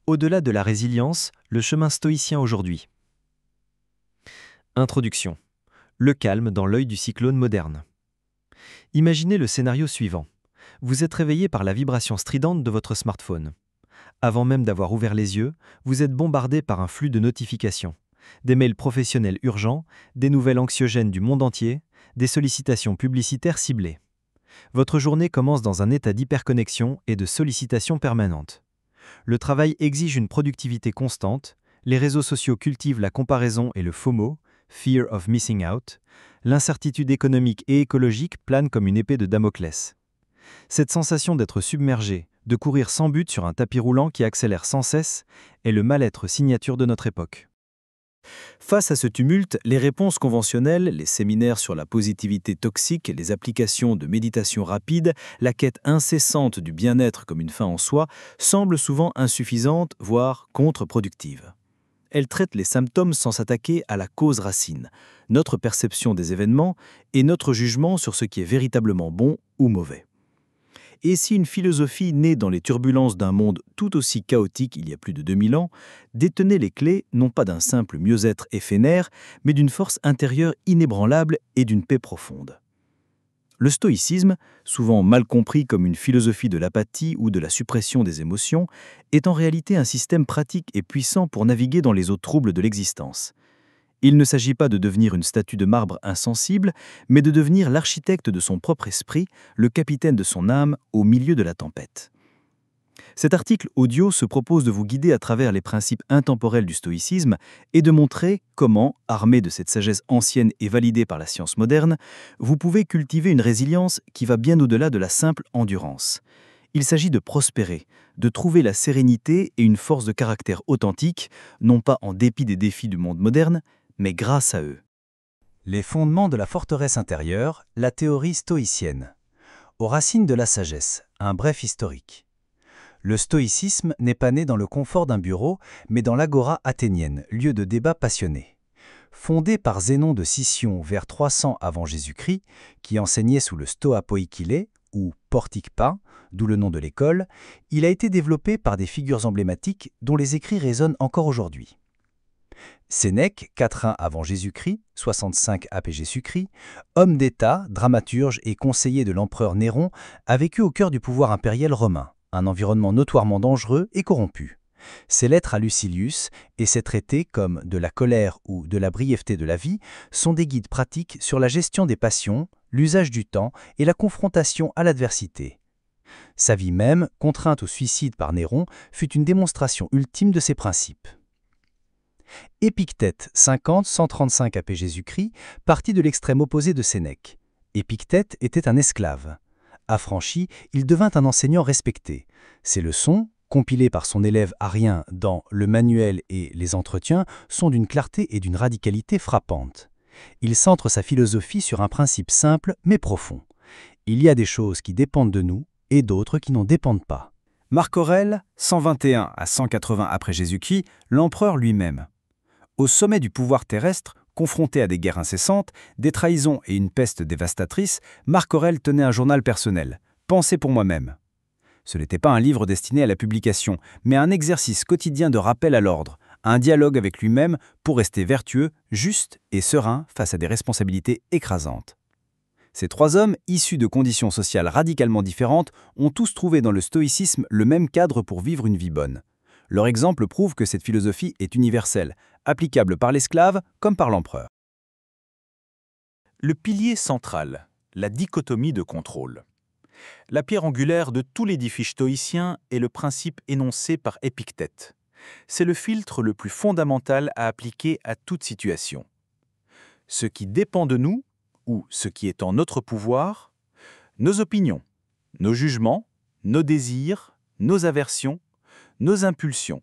Au-delà de la résilience, le chemin stoïcien aujourd'hui. Introduction. Le calme dans l'œil du cyclone moderne. Imaginez le scénario suivant. Vous êtes réveillé par la vibration stridente de votre smartphone. Avant même d'avoir ouvert les yeux, vous êtes bombardé par un flux de notifications. Des mails professionnels urgents, des nouvelles anxiogènes du monde entier, des sollicitations publicitaires ciblées. Votre journée commence dans un état d'hyperconnexion et de sollicitation permanente. Le travail exige une productivité constante, les réseaux sociaux cultivent la comparaison et le FOMO, Fear of Missing Out, l'incertitude économique et écologique plane comme une épée de Damoclès. Cette sensation d'être submergé, de courir sans but sur un tapis roulant qui accélère sans cesse, est le mal-être signature de notre époque. Face à ce tumulte, les réponses conventionnelles, les séminaires sur la positivité toxique, les applications de méditation rapide, la quête incessante du bien-être comme une fin en soi, semblent souvent insuffisantes, voire contre-productives. Elles traitent les symptômes sans s'attaquer à la cause racine, notre perception des événements et notre jugement sur ce qui est véritablement bon ou mauvais. Et si une philosophie née dans les turbulences d'un monde tout aussi chaotique il y a plus de 2000 ans, détenait les clés non pas d'un simple mieux-être éphémère, mais d'une force intérieure inébranlable et d'une paix profonde. Le stoïcisme, souvent mal compris comme une philosophie de l'apathie ou de la suppression des émotions, est en réalité un système pratique et puissant pour naviguer dans les eaux troubles de l'existence. Il ne s'agit pas de devenir une statue de marbre insensible, mais de devenir l'architecte de son propre esprit, le capitaine de son âme au milieu de la tempête. Cet article audio se propose de vous guider à travers les principes intemporels du stoïcisme et de montrer comment, armé de cette sagesse ancienne et validée par la science moderne, vous pouvez cultiver une résilience qui va bien au-delà de la simple endurance. Il s'agit de prospérer, de trouver la sérénité et une force de caractère authentique, non pas en dépit des défis du monde moderne, mais grâce à eux. Les fondements de la forteresse intérieure, la théorie stoïcienne. Aux racines de la sagesse, un bref historique. Le stoïcisme n'est pas né dans le confort d'un bureau, mais dans l'agora athénienne, lieu de débat passionné. Fondé par Zénon de Sicyon vers 300 avant Jésus-Christ, qui enseignait sous le Stoa Poikile, ou portique peint, d'où le nom de l'école, il a été développé par des figures emblématiques dont les écrits résonnent encore aujourd'hui. Sénèque, 4-1 avant Jésus-Christ, 65 après Jésus-Christ, homme d'État, dramaturge et conseiller de l'empereur Néron, a vécu au cœur du pouvoir impérial romain, un environnement notoirement dangereux et corrompu. Ses lettres à Lucilius et ses traités comme De la colère ou De la brièveté de la vie sont des guides pratiques sur la gestion des passions, l'usage du temps et la confrontation à l'adversité. Sa vie même, contrainte au suicide par Néron, fut une démonstration ultime de ces principes. Épictète, 50-135 après Jésus-Christ, partit de l'extrême opposé de Sénèque. Épictète était un esclave. Affranchi, il devint un enseignant respecté. Ses leçons, compilées par son élève Arien dans Le Manuel et Les Entretiens, sont d'une clarté et d'une radicalité frappantes. Il centre sa philosophie sur un principe simple mais profond. Il y a des choses qui dépendent de nous et d'autres qui n'en dépendent pas. Marc Aurèle, 121 à 180 après Jésus-Christ, l'empereur lui-même. Au sommet du pouvoir terrestre, confronté à des guerres incessantes, des trahisons et une peste dévastatrice, Marc Aurèle tenait un journal personnel, « Pensez pour moi-même ». Ce n'était pas un livre destiné à la publication, mais un exercice quotidien de rappel à l'ordre, un dialogue avec lui-même pour rester vertueux, juste et serein face à des responsabilités écrasantes. Ces trois hommes, issus de conditions sociales radicalement différentes, ont tous trouvé dans le stoïcisme le même cadre pour vivre une vie bonne. Leur exemple prouve que cette philosophie est universelle, applicable par l'esclave comme par l'empereur. Le pilier central, la dichotomie de contrôle. La pierre angulaire de tout l'édifice stoïcien est le principe énoncé par Épictète. C'est le filtre le plus fondamental à appliquer à toute situation. Ce qui dépend de nous, ou ce qui est en notre pouvoir, nos opinions, nos jugements, nos désirs, nos aversions, nos impulsions.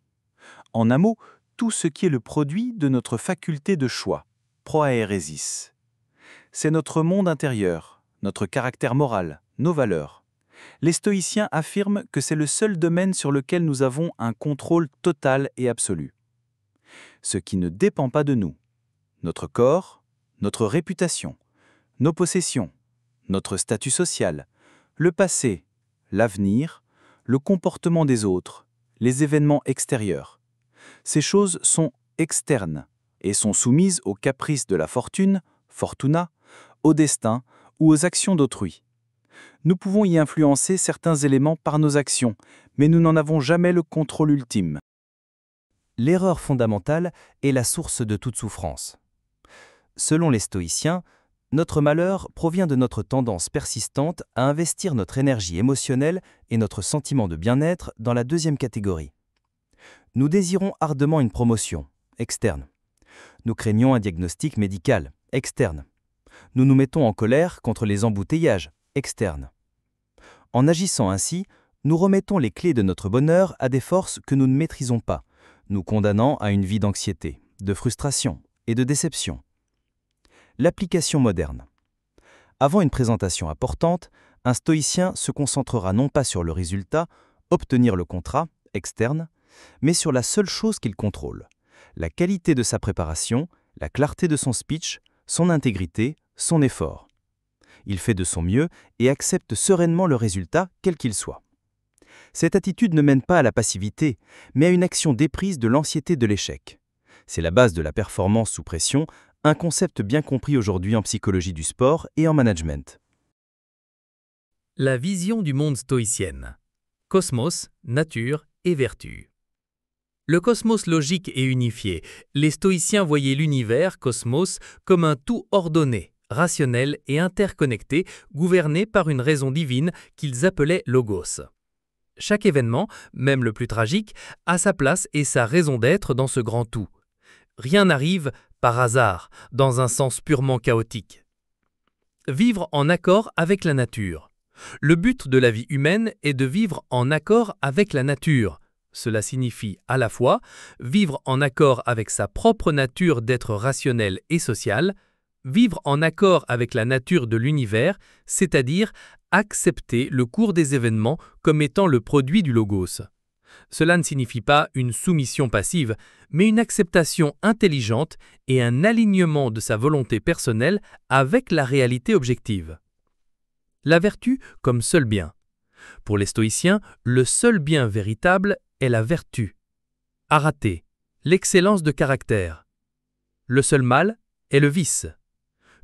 En un mot, tout ce qui est le produit de notre faculté de choix, proaéresis. C'est notre monde intérieur, notre caractère moral, nos valeurs. Les stoïciens affirment que c'est le seul domaine sur lequel nous avons un contrôle total et absolu. Ce qui ne dépend pas de nous, notre corps, notre réputation, nos possessions, notre statut social, le passé, l'avenir, le comportement des autres, les événements extérieurs. Ces choses sont externes et sont soumises aux caprices de la fortune, fortuna, au destin ou aux actions d'autrui. Nous pouvons y influencer certains éléments par nos actions, mais nous n'en avons jamais le contrôle ultime. L'erreur fondamentale est la source de toute souffrance. Selon les stoïciens, notre malheur provient de notre tendance persistante à investir notre énergie émotionnelle et notre sentiment de bien-être dans la deuxième catégorie. Nous désirons ardemment une promotion, externe. Nous craignons un diagnostic médical, externe. Nous nous mettons en colère contre les embouteillages, externes. En agissant ainsi, nous remettons les clés de notre bonheur à des forces que nous ne maîtrisons pas, nous condamnant à une vie d'anxiété, de frustration et de déception. L'application moderne. Avant une présentation importante, un stoïcien se concentrera non pas sur le résultat, obtenir le contrat, externe, mais sur la seule chose qu'il contrôle, la qualité de sa préparation, la clarté de son speech, son intégrité, son effort. Il fait de son mieux et accepte sereinement le résultat, quel qu'il soit. Cette attitude ne mène pas à la passivité, mais à une action déprise de l'anxiété de l'échec. C'est la base de la performance sous pression, un concept bien compris aujourd'hui en psychologie du sport et en management. La vision du monde stoïcienne. Cosmos, nature et vertu. Le cosmos logique et unifié, les stoïciens voyaient l'univers, cosmos, comme un tout ordonné, rationnel et interconnecté, gouverné par une raison divine qu'ils appelaient logos. Chaque événement, même le plus tragique, a sa place et sa raison d'être dans ce grand tout. Rien n'arrive par hasard, dans un sens purement chaotique. Vivre en accord avec la nature. Le but de la vie humaine est de vivre en accord avec la nature. Cela signifie à la fois vivre en accord avec sa propre nature d'être rationnel et social, vivre en accord avec la nature de l'univers, c'est-à-dire accepter le cours des événements comme étant le produit du logos. Cela ne signifie pas une soumission passive, mais une acceptation intelligente et un alignement de sa volonté personnelle avec la réalité objective. La vertu comme seul bien. Pour les stoïciens, le seul bien véritable est la vertu. Araté, l'excellence de caractère. Le seul mal est le vice.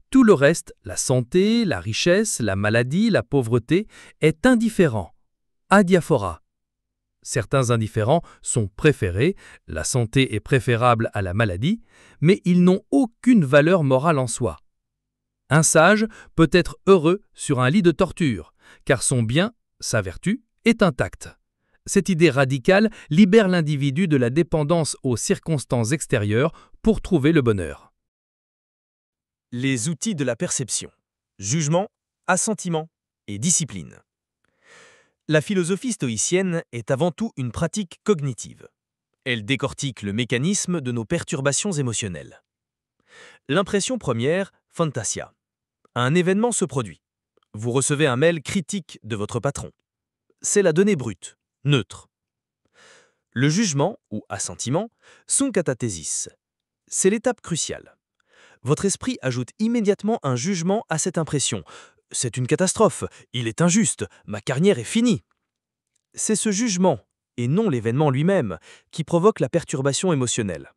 Tout le reste, la santé, la richesse, la maladie, la pauvreté, est indifférent. Adiaphora. Certains indifférents sont préférés, la santé est préférable à la maladie, mais ils n'ont aucune valeur morale en soi. Un sage peut être heureux sur un lit de torture, car son bien, sa vertu, est intacte. Cette idée radicale libère l'individu de la dépendance aux circonstances extérieures pour trouver le bonheur. Les outils de la perception. Jugement, assentiment et discipline. La philosophie stoïcienne est avant tout une pratique cognitive. Elle décortique le mécanisme de nos perturbations émotionnelles. L'impression première, fantasia. Un événement se produit. Vous recevez un mail critique de votre patron. C'est la donnée brute, neutre. Le jugement, ou assentiment, sunkatathesis. C'est l'étape cruciale. Votre esprit ajoute immédiatement un jugement à cette impression. C'est une catastrophe, il est injuste, ma carrière est finie. C'est ce jugement, et non l'événement lui-même, qui provoque la perturbation émotionnelle.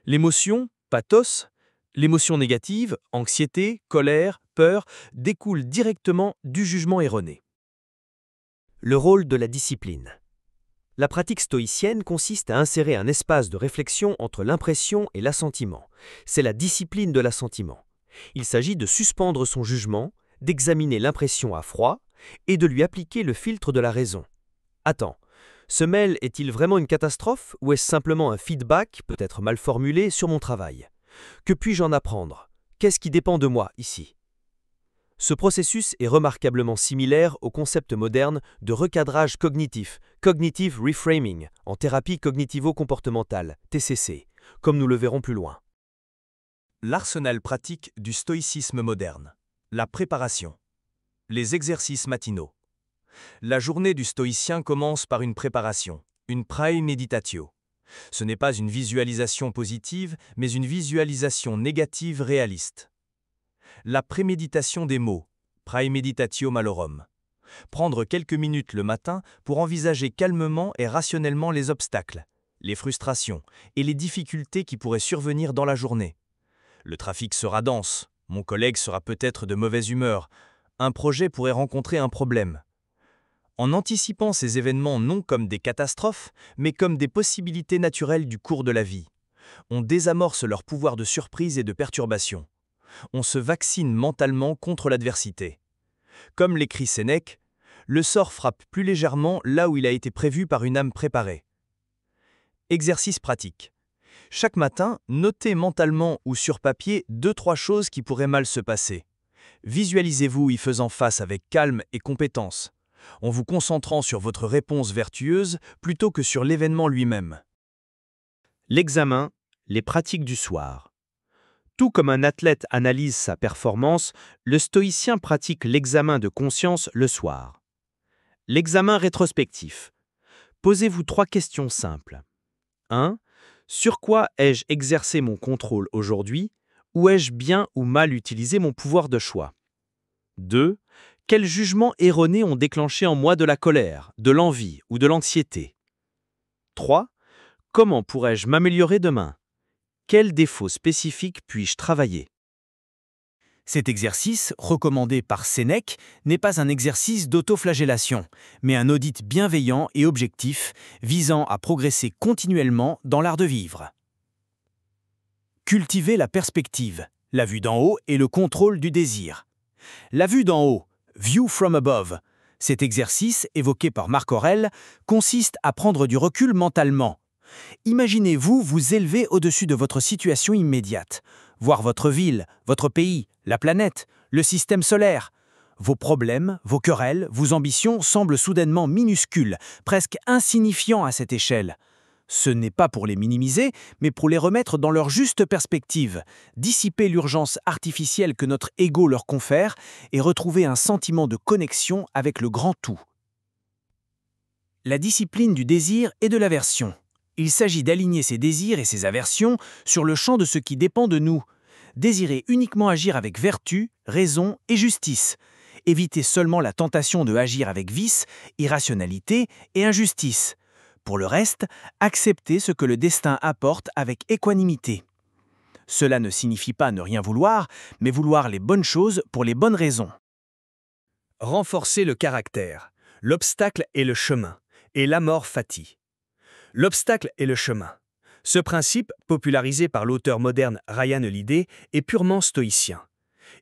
L'émotion, pathos, l'émotion négative, anxiété, colère, peur, découle directement du jugement erroné. Le rôle de la discipline. La pratique stoïcienne consiste à insérer un espace de réflexion entre l'impression et l'assentiment. C'est la discipline de l'assentiment. Il s'agit de suspendre son jugement, d'examiner l'impression à froid et de lui appliquer le filtre de la raison. Attends, ce mail est-il vraiment une catastrophe ou est-ce simplement un feedback, peut-être mal formulé, sur mon travail? Que puis-je en apprendre? Qu'est-ce qui dépend de moi ici? Ce processus est remarquablement similaire au concept moderne de recadrage cognitif, Cognitive Reframing, en thérapie cognitivo-comportementale, TCC, comme nous le verrons plus loin. L'arsenal pratique du stoïcisme moderne. La préparation. Les exercices matinaux. La journée du stoïcien commence par une préparation, une praemeditatio. Ce n'est pas une visualisation positive, mais une visualisation négative réaliste. La préméditation des mots, praemeditatio malorum. Prendre quelques minutes le matin pour envisager calmement et rationnellement les obstacles, les frustrations et les difficultés qui pourraient survenir dans la journée. Le trafic sera dense, mon collègue sera peut-être de mauvaise humeur, un projet pourrait rencontrer un problème. En anticipant ces événements non comme des catastrophes, mais comme des possibilités naturelles du cours de la vie, on désamorce leur pouvoir de surprise et de perturbation. On se vaccine mentalement contre l'adversité. Comme l'écrit Sénèque, le sort frappe plus légèrement là où il a été prévu par une âme préparée. Exercice pratique. Chaque matin, notez mentalement ou sur papier 2-3 choses qui pourraient mal se passer. Visualisez-vous y faisant face avec calme et compétence, en vous concentrant sur votre réponse vertueuse plutôt que sur l'événement lui-même. L'examen, les pratiques du soir. Tout comme un athlète analyse sa performance, le stoïcien pratique l'examen de conscience le soir. L'examen rétrospectif. Posez-vous 3 questions simples. 1. Sur quoi ai-je exercé mon contrôle aujourd'hui? Ou ai-je bien ou mal utilisé mon pouvoir de choix? 2. Quels jugements erronés ont déclenché en moi de la colère, de l'envie ou de l'anxiété? 3. Comment pourrais-je m'améliorer demain? Quels défauts spécifiques puis-je travailler? Cet exercice, recommandé par Sénèque, n'est pas un exercice d'autoflagellation, mais un audit bienveillant et objectif visant à progresser continuellement dans l'art de vivre. Cultiver la perspective, la vue d'en haut et le contrôle du désir. La vue d'en haut, view from above. Cet exercice, évoqué par Marc Aurèle, consiste à prendre du recul mentalement. Imaginez-vous vous élever au-dessus de votre situation immédiate, voir votre ville, votre pays, la planète, le système solaire. Vos problèmes, vos querelles, vos ambitions semblent soudainement minuscules, presque insignifiants à cette échelle. Ce n'est pas pour les minimiser, mais pour les remettre dans leur juste perspective, dissiper l'urgence artificielle que notre ego leur confère et retrouver un sentiment de connexion avec le grand tout. La discipline du désir et de l'aversion. Il s'agit d'aligner ses désirs et ses aversions sur le champ de ce qui dépend de nous. Désirer uniquement agir avec vertu, raison et justice. Éviter seulement la tentation de agir avec vice, irrationalité et injustice. Pour le reste, accepter ce que le destin apporte avec équanimité. Cela ne signifie pas ne rien vouloir, mais vouloir les bonnes choses pour les bonnes raisons. Renforcer le caractère. L'obstacle est le chemin, et l'amor fati. L'obstacle est le chemin. Ce principe, popularisé par l'auteur moderne Ryan Holiday, est purement stoïcien.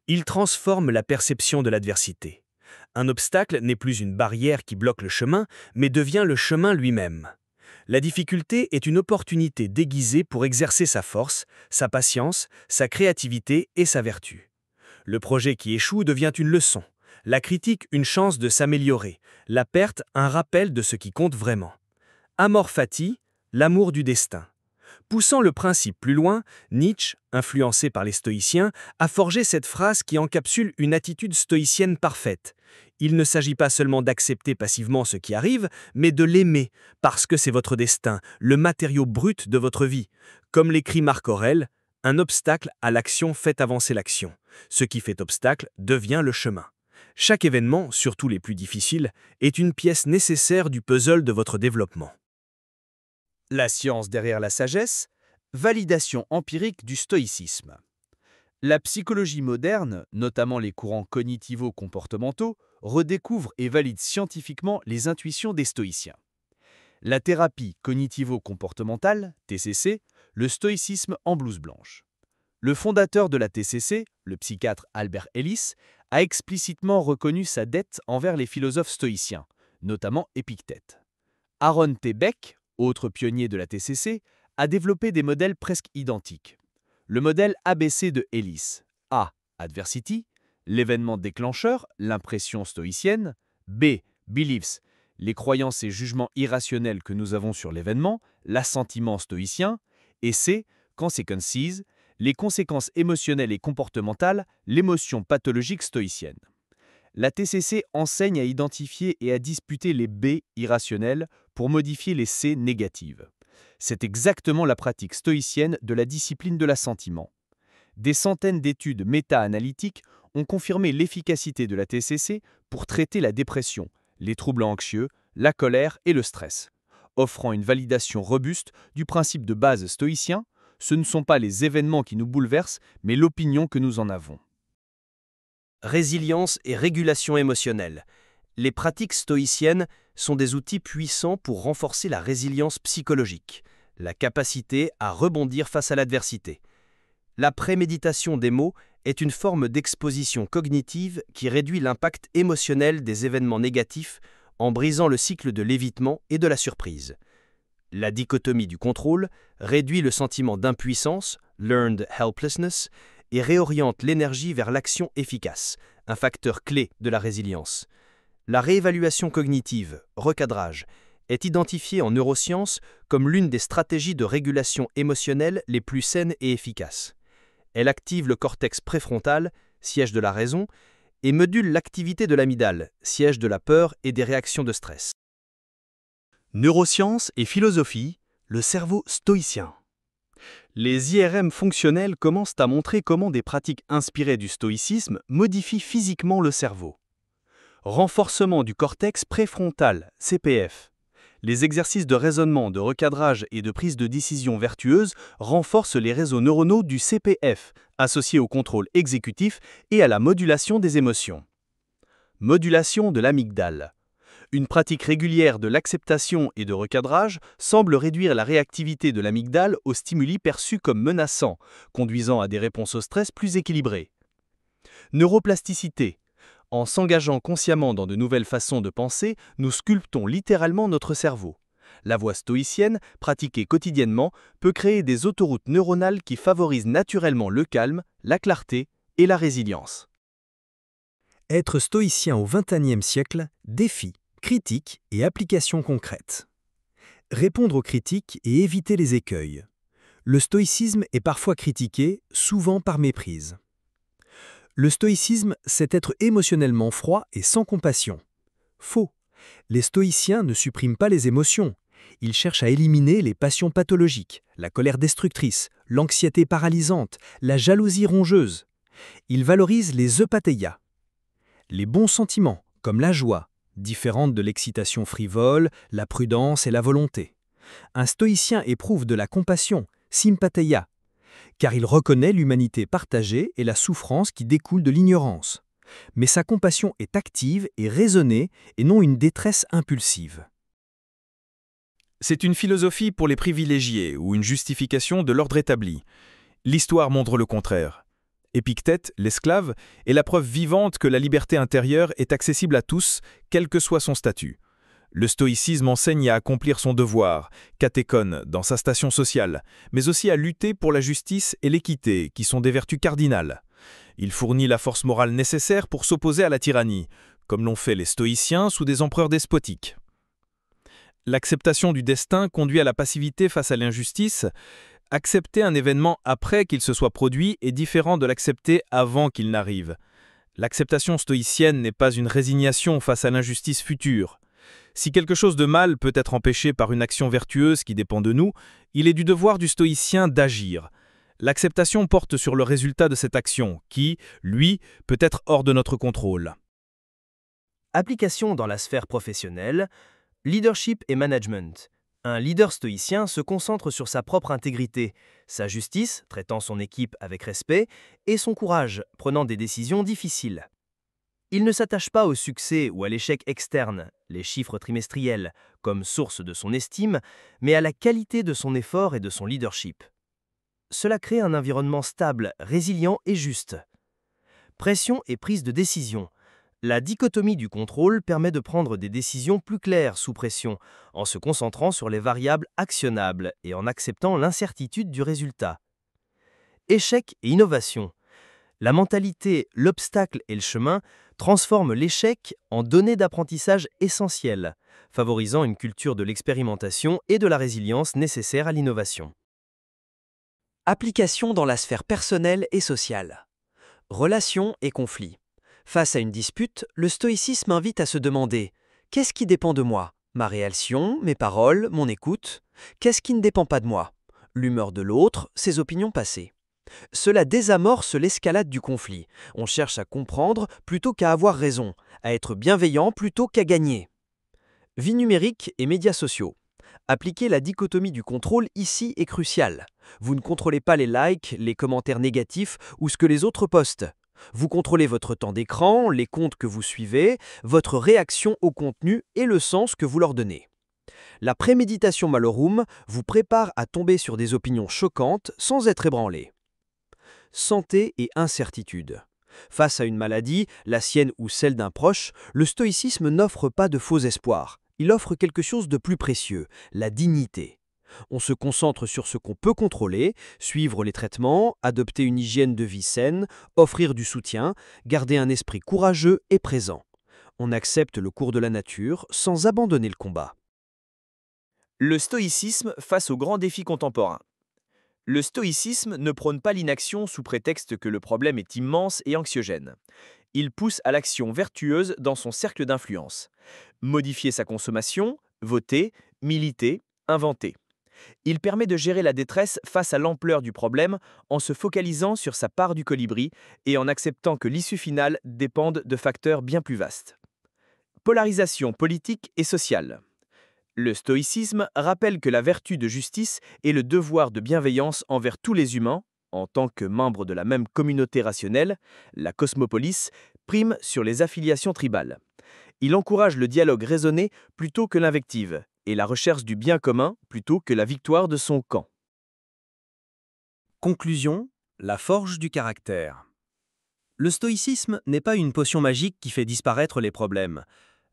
Il transforme la perception de l'adversité. Un obstacle n'est plus une barrière qui bloque le chemin, mais devient le chemin lui-même. La difficulté est une opportunité déguisée pour exercer sa force, sa patience, sa créativité et sa vertu. Le projet qui échoue devient une leçon, la critique une chance de s'améliorer, la perte un rappel de ce qui compte vraiment. Amor fati, l'amour du destin. Poussant le principe plus loin, Nietzsche, influencé par les stoïciens, a forgé cette phrase qui encapsule une attitude stoïcienne parfaite. Il ne s'agit pas seulement d'accepter passivement ce qui arrive, mais de l'aimer, parce que c'est votre destin, le matériau brut de votre vie. Comme l'écrit Marc Aurèle, un obstacle à l'action fait avancer l'action. Ce qui fait obstacle devient le chemin. Chaque événement, surtout les plus difficiles, est une pièce nécessaire du puzzle de votre développement. La science derrière la sagesse, validation empirique du stoïcisme. La psychologie moderne, notamment les courants cognitivo-comportementaux, redécouvre et valide scientifiquement les intuitions des stoïciens. La thérapie cognitivo-comportementale, TCC, le stoïcisme en blouse blanche. Le fondateur de la TCC, le psychiatre Albert Ellis, a explicitement reconnu sa dette envers les philosophes stoïciens, notamment Épictète. Aaron T. Beck, autre pionnier de la TCC, a développé des modèles presque identiques. Le modèle ABC de Ellis. A. Adversity, l'événement déclencheur, l'impression stoïcienne. B. Beliefs, les croyances et jugements irrationnels que nous avons sur l'événement, l'assentiment stoïcien. Et C. Consequences, les conséquences émotionnelles et comportementales, l'émotion pathologique stoïcienne. La TCC enseigne à identifier et à disputer les B irrationnels pour modifier les C négatives. C'est exactement la pratique stoïcienne de la discipline de l'assentiment. Des centaines d'études méta-analytiques ont confirmé l'efficacité de la TCC pour traiter la dépression, les troubles anxieux, la colère et le stress, offrant une validation robuste du principe de base stoïcien: ce ne sont pas les événements qui nous bouleversent, mais l'opinion que nous en avons. Résilience et régulation émotionnelle. Les pratiques stoïciennes sont des outils puissants pour renforcer la résilience psychologique, la capacité à rebondir face à l'adversité. La préméditation des mots est une forme d'exposition cognitive qui réduit l'impact émotionnel des événements négatifs en brisant le cycle de l'évitement et de la surprise. La dichotomie du contrôle réduit le sentiment d'impuissance, learned helplessness, et réoriente l'énergie vers l'action efficace, un facteur clé de la résilience. La réévaluation cognitive, recadrage, est identifiée en neurosciences comme l'une des stratégies de régulation émotionnelle les plus saines et efficaces. Elle active le cortex préfrontal, siège de la raison, et module l'activité de l'amygdale, siège de la peur et des réactions de stress. Neurosciences et philosophie, le cerveau stoïcien. Les IRM fonctionnels commencent à montrer comment des pratiques inspirées du stoïcisme modifient physiquement le cerveau. Renforcement du cortex préfrontal, CPF. Les exercices de raisonnement, de recadrage et de prise de décision vertueuse renforcent les réseaux neuronaux du CPF, associés au contrôle exécutif et à la modulation des émotions. Modulation de l'amygdale. Une pratique régulière de l'acceptation et de recadrage semble réduire la réactivité de l'amygdale aux stimuli perçus comme menaçants, conduisant à des réponses au stress plus équilibrées. Neuroplasticité. En s'engageant consciemment dans de nouvelles façons de penser, nous sculptons littéralement notre cerveau. La voie stoïcienne, pratiquée quotidiennement, peut créer des autoroutes neuronales qui favorisent naturellement le calme, la clarté et la résilience. Être stoïcien au XXIe siècle, défi, critique et application concrète. Répondre aux critiques et éviter les écueils. Le stoïcisme est parfois critiqué, souvent par méprise. Le stoïcisme, c'est être émotionnellement froid et sans compassion. Faux. Les stoïciens ne suppriment pas les émotions. Ils cherchent à éliminer les passions pathologiques, la colère destructrice, l'anxiété paralysante, la jalousie rongeuse. Ils valorisent les eupatheias, les bons sentiments, comme la joie, différente de l'excitation frivole, la prudence et la volonté. Un stoïcien éprouve de la compassion, sympatheia, car il reconnaît l'humanité partagée et la souffrance qui découle de l'ignorance. Mais sa compassion est active et raisonnée et non une détresse impulsive. C'est une philosophie pour les privilégiés ou une justification de l'ordre établi. L'histoire montre le contraire. Épictète, l'esclave, est la preuve vivante que la liberté intérieure est accessible à tous, quel que soit son statut. Le stoïcisme enseigne à accomplir son devoir, catéchone dans sa station sociale, mais aussi à lutter pour la justice et l'équité, qui sont des vertus cardinales. Il fournit la force morale nécessaire pour s'opposer à la tyrannie, comme l'ont fait les stoïciens sous des empereurs despotiques. L'acceptation du destin conduit à la passivité face à l'injustice. Accepter un événement après qu'il se soit produit est différent de l'accepter avant qu'il n'arrive. L'acceptation stoïcienne n'est pas une résignation face à l'injustice future. Si quelque chose de mal peut être empêché par une action vertueuse qui dépend de nous, il est du devoir du stoïcien d'agir. L'acceptation porte sur le résultat de cette action, qui, lui, peut être hors de notre contrôle. Application dans la sphère professionnelle, leadership et management. Un leader stoïcien se concentre sur sa propre intégrité, sa justice, traitant son équipe avec respect, et son courage, prenant des décisions difficiles. Il ne s'attache pas au succès ou à l'échec externe, les chiffres trimestriels, comme source de son estime, mais à la qualité de son effort et de son leadership. Cela crée un environnement stable, résilient et juste. Pression et prise de décision. La dichotomie du contrôle permet de prendre des décisions plus claires sous pression, en se concentrant sur les variables actionnables et en acceptant l'incertitude du résultat. Échec et innovation. La mentalité, l'obstacle et le chemin transforment l'échec en données d'apprentissage essentielles, favorisant une culture de l'expérimentation et de la résilience nécessaire à l'innovation. Application dans la sphère personnelle et sociale. Relations et conflits. Face à une dispute, le stoïcisme invite à se demander « Qu'est-ce qui dépend de moi ? Ma réaction, mes paroles, mon écoute ? Qu'est-ce qui ne dépend pas de moi ? L'humeur de l'autre, ses opinions passées ?» Cela désamorce l'escalade du conflit. On cherche à comprendre plutôt qu'à avoir raison, à être bienveillant plutôt qu'à gagner. Vie numérique et médias sociaux. Appliquer la dichotomie du contrôle ici est crucial. Vous ne contrôlez pas les likes, les commentaires négatifs ou ce que les autres postent. Vous contrôlez votre temps d'écran, les comptes que vous suivez, votre réaction au contenu et le sens que vous leur donnez. La préméditation malorum vous prépare à tomber sur des opinions choquantes sans être ébranlé. Santé et incertitude. Face à une maladie, la sienne ou celle d'un proche, le stoïcisme n'offre pas de faux espoirs. Il offre quelque chose de plus précieux, la dignité. On se concentre sur ce qu'on peut contrôler, suivre les traitements, adopter une hygiène de vie saine, offrir du soutien, garder un esprit courageux et présent. On accepte le cours de la nature sans abandonner le combat. Le stoïcisme face aux grands défis contemporains. Le stoïcisme ne prône pas l'inaction sous prétexte que le problème est immense et anxiogène. Il pousse à l'action vertueuse dans son cercle d'influence. Modifier sa consommation, voter, militer, inventer. Il permet de gérer la détresse face à l'ampleur du problème en se focalisant sur sa part du colibri et en acceptant que l'issue finale dépende de facteurs bien plus vastes. Polarisation politique et sociale. Le stoïcisme rappelle que la vertu de justice et le devoir de bienveillance envers tous les humains, en tant que membres de la même communauté rationnelle, la cosmopolis, prime sur les affiliations tribales. Il encourage le dialogue raisonné plutôt que l'invective, et la recherche du bien commun plutôt que la victoire de son camp. Conclusion, la forge du caractère. Le stoïcisme n'est pas une potion magique qui fait disparaître les problèmes,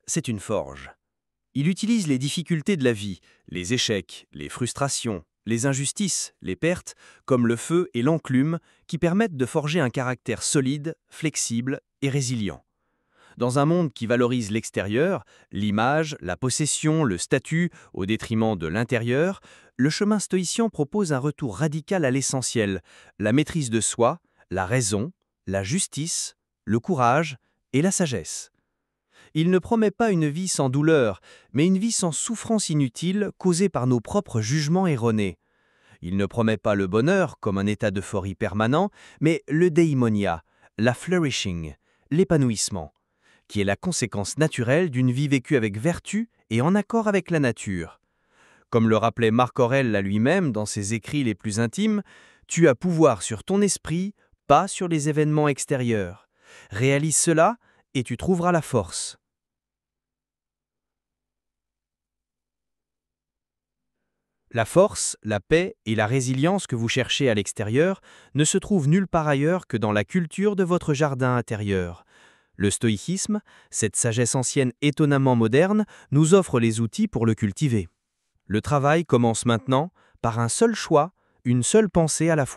c'est une forge. Il utilise les difficultés de la vie, les échecs, les frustrations, les injustices, les pertes, comme le feu et l'enclume, qui permettent de forger un caractère solide, flexible et résilient. Dans un monde qui valorise l'extérieur, l'image, la possession, le statut, au détriment de l'intérieur, le chemin stoïcien propose un retour radical à l'essentiel, la maîtrise de soi, la raison, la justice, le courage et la sagesse. Il ne promet pas une vie sans douleur, mais une vie sans souffrance inutile causée par nos propres jugements erronés. Il ne promet pas le bonheur comme un état d'euphorie permanent, mais le deimonia, la flourishing, l'épanouissement, qui est la conséquence naturelle d'une vie vécue avec vertu et en accord avec la nature. Comme le rappelait Marc Aurèle à lui-même dans ses écrits les plus intimes, « Tu as pouvoir sur ton esprit, pas sur les événements extérieurs. Réalise cela et tu trouveras la force. » La force, la paix et la résilience que vous cherchez à l'extérieur ne se trouvent nulle part ailleurs que dans la culture de votre jardin intérieur. Le stoïcisme, cette sagesse ancienne étonnamment moderne, nous offre les outils pour le cultiver. Le travail commence maintenant par un seul choix, une seule pensée à la fois.